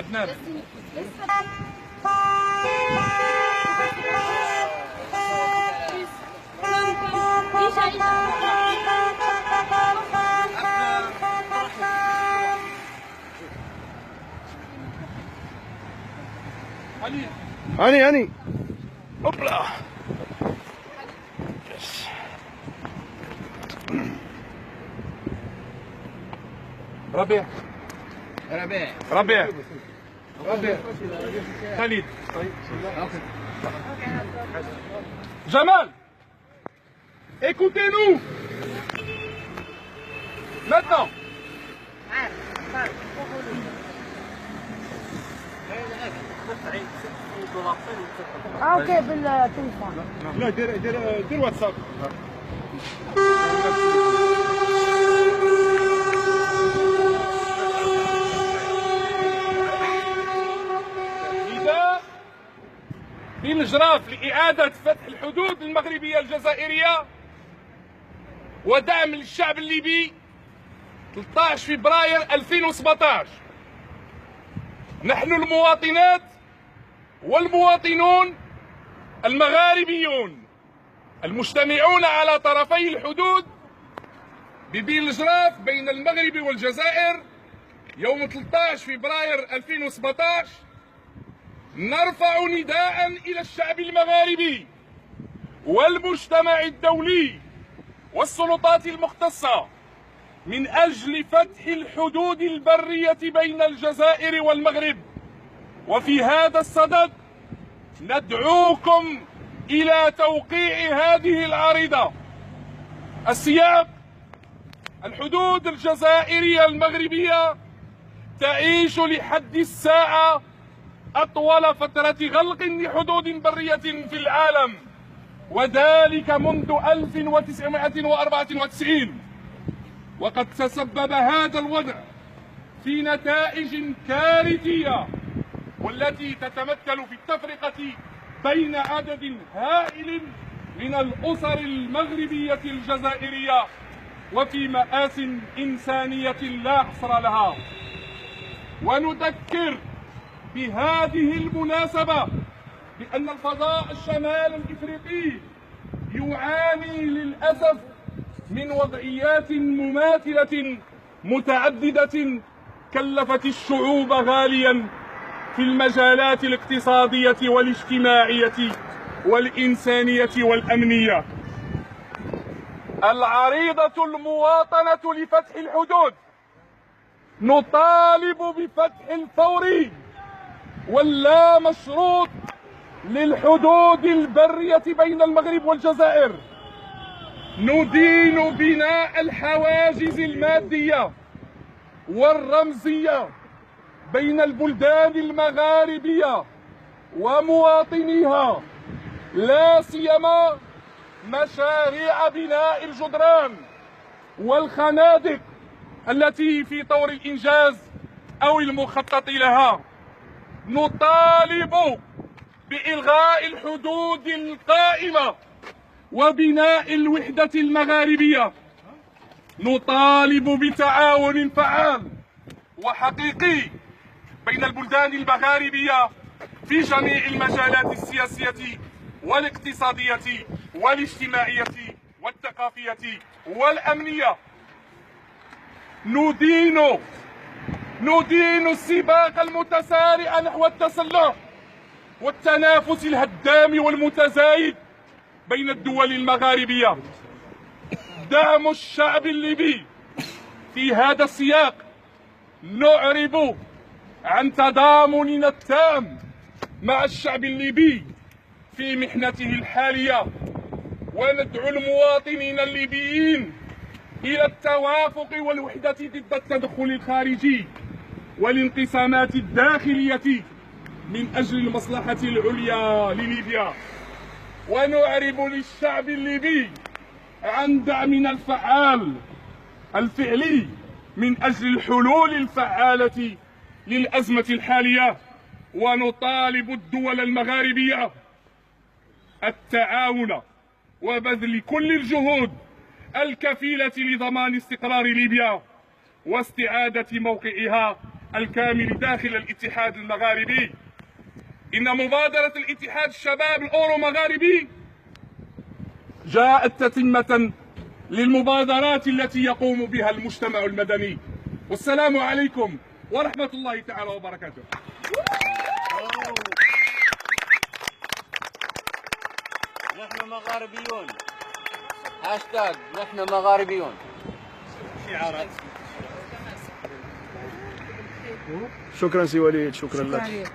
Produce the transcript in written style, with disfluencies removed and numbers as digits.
عدنان. هاني هوبلا. ربيع خالد Jamal, écoutez-nous maintenant. اوكي بالتليفون. لا دير واتساب. نداء بالجراف لإعادة فتح الحدود المغربية الجزائرية ودعم للشعب الليبي 13 فبراير 2017. نحن المواطنات والمواطنون المغاربيون المجتمعون على طرفي الحدود ببيلجراف بين المغرب والجزائر يوم 13 فبراير 2017 نرفع نداء إلى الشعب المغاربي والمجتمع الدولي والسلطات المختصة من أجل فتح الحدود البرية بين الجزائر والمغرب. وفي هذا الصدد ندعوكم إلى توقيع هذه العريضة. السياق: الحدود الجزائرية المغربية تعيش لحد الساعة أطول فترة غلق لحدود برية في العالم، وذلك منذ 1994. وقد تسبب هذا الوضع في نتائج كارثية والتي تتمثل في التفرقة بين عدد هائل من الأسر المغربية الجزائرية وفي مآسٍ إنسانية لا حصر لها. ونذكر بهذه المناسبة بأن الفضاء الشمال الإفريقي يعاني للأسف من وضعيات مماثلة متعددة كلفت الشعوب غاليا في المجالات الاقتصادية والاجتماعية والإنسانية والأمنية. العريضة المواطنة لفتح الحدود نطالب بفتح الفوري واللا مشروط للحدود البرية بين المغرب والجزائر. ندين بناء الحواجز المادية والرمزية بين البلدان المغاربية ومواطنيها، لا سيما مشاريع بناء الجدران والخنادق التي في طور الإنجاز أو المخطط لها. نطالب بإلغاء الحدود القائمة وبناء الوحدة المغاربية. نطالب بتعاون فعال وحقيقي بين البلدان المغاربية في جميع المجالات السياسية والاقتصادية والاجتماعية والثقافية والأمنية. ندين السباق المتسارع نحو التسلح والتنافس الهدام والمتزايد بين الدول المغاربية. دعم الشعب الليبي في هذا السياق نعرب عن تضامننا التام مع الشعب الليبي في محنته الحالية، وندعو المواطنين الليبيين إلى التوافق والوحدة ضد التدخل الخارجي والانقسامات الداخلية من أجل المصلحة العليا لليبيا. ونعرب للشعب الليبي عن دعمنا الفعلي من أجل الحلول الفعالة للأزمة الحالية. ونطالب الدول المغاربية التعاون وبذل كل الجهود الكفيلة لضمان استقرار ليبيا واستعادة موقعها الكامل داخل الاتحاد المغاربي. إن مبادرة الاتحاد الشباب الأورو مغاربي جاءت تتمة للمبادرات التي يقوم بها المجتمع المدني. والسلام عليكم ورحمة الله تعالى وبركاته. نحن مغاربيون. هاشتاج نحن مغاربيون. شعارات. شكرا سي وليد، شكرا لك.